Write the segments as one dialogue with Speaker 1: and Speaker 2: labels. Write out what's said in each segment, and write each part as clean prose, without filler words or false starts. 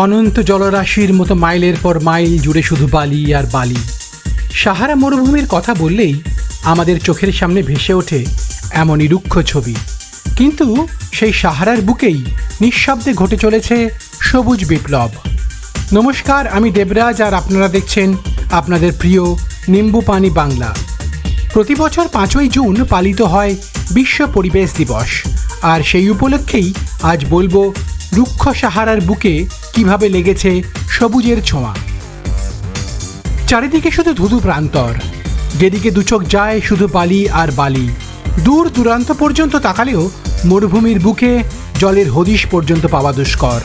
Speaker 1: অনন্ত জলরাশির মতো মাইলের পর মাইল জুড়ে শুধু বালি আর বালি। সাহারা মরুভূমির কথা বললেই আমাদের চোখের সামনে ভেসে ওঠে এমনই রুক্ষ ছবি। কিন্তু সেই সাহারার বুকেই নিঃশব্দে ঘটে চলেছে সবুজ বিপ্লব। নমস্কার, আমি দেবরাজ আর আপনারা দেখছেন আপনাদের প্রিয় নিম্বু পানি বাংলা। প্রতি বছর 5ই জুন পালিত হয় বিশ্ব পরিবেশ দিবস, আর সেই উপলক্ষেই আজ বলবো রুক্ষ সাহারার বুকে কিভাবে লেগেছে সবুজের ছোঁয়া। চারিদিকে শুধু ধুধু প্রান্তর, যেদিকে দুচোখ যায় শুধু বালি আর বালি। দূর দূরান্ত পর্যন্ত তাকালেও মরুভূমির বুকে জলের হদিশ পর্যন্ত পাওয়া দুষ্কর,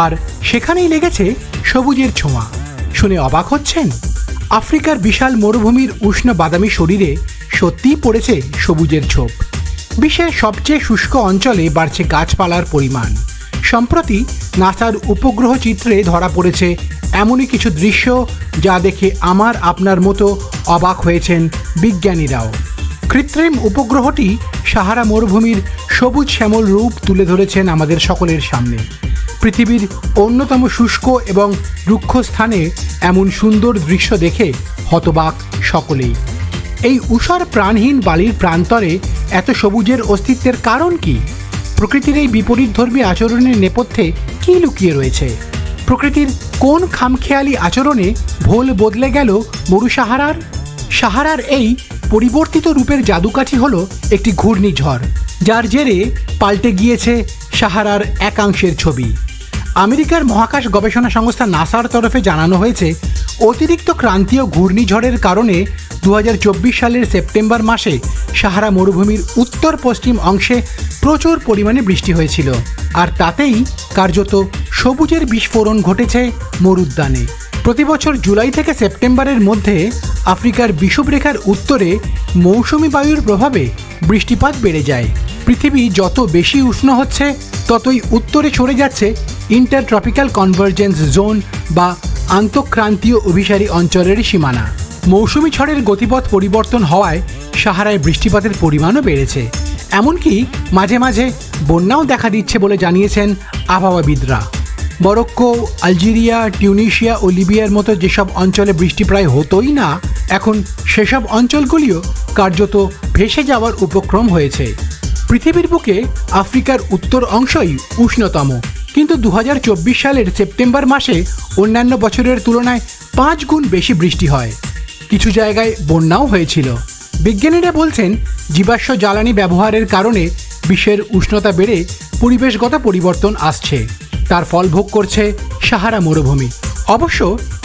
Speaker 1: আর সেখানেই লেগেছে সবুজের ছোঁয়া। শুনে অবাক হচ্ছেন? আফ্রিকার বিশাল মরুভূমির উষ্ণ বাদামি শরীরে সত্যিই পড়েছে সবুজের ছোপ। বিশ্বের সবচেয়ে শুষ্ক অঞ্চলে বাড়ছে গাছপালার পরিমাণ। সম্প্রতি নাসার উপগ্রহ চিত্রে ধরা পড়েছে এমনই কিছু দৃশ্য যা দেখে আমার আপনার মতো অবাক হয়েছেন বিজ্ঞানীরাও। কৃত্রিম উপগ্রহটি সাহারা মরুভূমির সবুজ শ্যামল রূপ তুলে ধরেছেন আমাদের সকলের সামনে। পৃথিবীর অন্যতম শুষ্ক এবং রুক্ষ স্থানে এমন সুন্দর দৃশ্য দেখে হতবাক সকলেই। এই ঊষর প্রাণহীন বালির প্রান্তরে এত সবুজের অস্তিত্বের কারণ কি? প্রকৃতির এই বিপরীতধর্মী আচরণের নেপথ্যে কী লুকিয়ে রয়েছে? প্রকৃতির কোন খামখেয়ালি আচরণে ভোল বদলে গেল মরুসাহারার? সাহারার এই পরিবর্তিত রূপের জাদুকাঠি হলো একটি ঘূর্ণিঝড়, যার জেরে পাল্টে গিয়েছে সাহারার একাংশের ছবি। আমেরিকার মহাকাশ গবেষণা সংস্থা নাসার তরফে জানানো হয়েছে, অতিরিক্ত ক্রান্তীয় ঘূর্ণিঝড়ের কারণে 2024 সালের সেপ্টেম্বর মাসে সাহারা মরুভূমির উত্তর পশ্চিম অংশে প্রচুর পরিমাণে বৃষ্টি হয়েছিল, আর তাতেই কার্যত সবুজের বিস্ফোরণ ঘটেছে মরুদ্যানে। প্রতি বছর জুলাই থেকে সেপ্টেম্বরের মধ্যে আফ্রিকার বিষুবরেখার উত্তরে মৌসুমি বায়ুর প্রভাবে বৃষ্টিপাত বেড়ে যায়। পৃথিবী যত বেশি উষ্ণ হচ্ছে ততই উত্তরে সরে যাচ্ছে ইন্টারট্রপিক্যাল কনভার্জেন্স জোন বা আন্তঃক্রান্তীয় অভিসারী অঞ্চলের সীমানা। মৌসুমি ঝড়ের গতিপথ পরিবর্তন হওয়ায় সাহারায় বৃষ্টিপাতের পরিমাণও বেড়েছে। এমনকি মাঝে মাঝে বন্যাও দেখা দিচ্ছে বলে জানিয়েছেন আবহাওয়াবিদরা। মরক্কো, আলজেরিয়া, টিউনিশিয়া ও লিবিয়ার মতো যেসব অঞ্চলে বৃষ্টি প্রায় হতোই না, এখন সেসব অঞ্চলগুলিও কার্যত ভেসে যাওয়ার উপক্রম হয়েছে। পৃথিবীর বুকে আফ্রিকার উত্তর অংশই উষ্ণতম, কিন্তু 2024 সালের সেপ্টেম্বর মাসে অন্যান্য বছরের তুলনায় 5 গুণ বেশি বৃষ্টি হয়। কিছু জায়গায় বন্যাও হয়েছিল। বিজ্ঞানীরা বলছেন, জীবাশ্ম জ্বালানি ব্যবহারের কারণে বিশ্বের উষ্ণতা বেড়ে পরিবেশগত পরিবর্তন আসছে। তার ফল ভোগ করছে সাহারা মরুভূমি। অবশ্য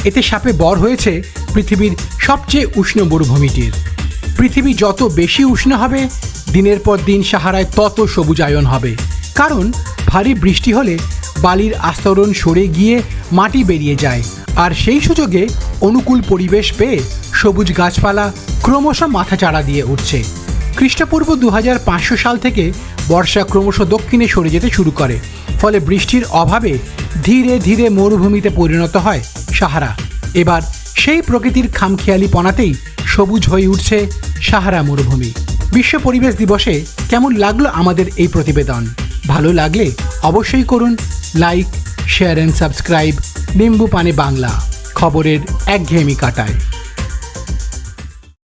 Speaker 1: এতে শাপে বর হয়েছে পৃথিবীর সবচেয়ে উষ্ণ মরুভূমিটির। পৃথিবী যত বেশি উষ্ণ হবে, দিনের পর দিন সাহারায় তত সবুজায়ন হবে। কারণ ভারী বৃষ্টি হলে বালির আস্তরণ সরে গিয়ে মাটি বেরিয়ে যায়, আর সেই সুযোগে অনুকূল পরিবেশ পেয়ে সবুজ গাছপালা ক্রমশ মাথাচাড়া দিয়ে উঠছে। খ্রিস্টপূর্ব 2500 সাল থেকে বর্ষা ক্রমশ দক্ষিণে সরে যেতে শুরু করে, ফলে বৃষ্টির অভাবে ধীরে ধীরে মরুভূমিতে পরিণত হয় সাহারা। এবার সেই প্রকৃতির খামখেয়ালিপনাতেই সবুজ হয়ে উঠছে সাহারা মরুভূমি। বিশ্ব পরিবেশ দিবসে কেমন লাগলো আমাদের এই প্রতিবেদন? ভালো লাগলে অবশ্যই করুন লাইক, শেয়ার অ্যান্ড সাবস্ক্রাইব নিম্বু পানি বাংলা, খবরের একঘেয়েমি কাটায়।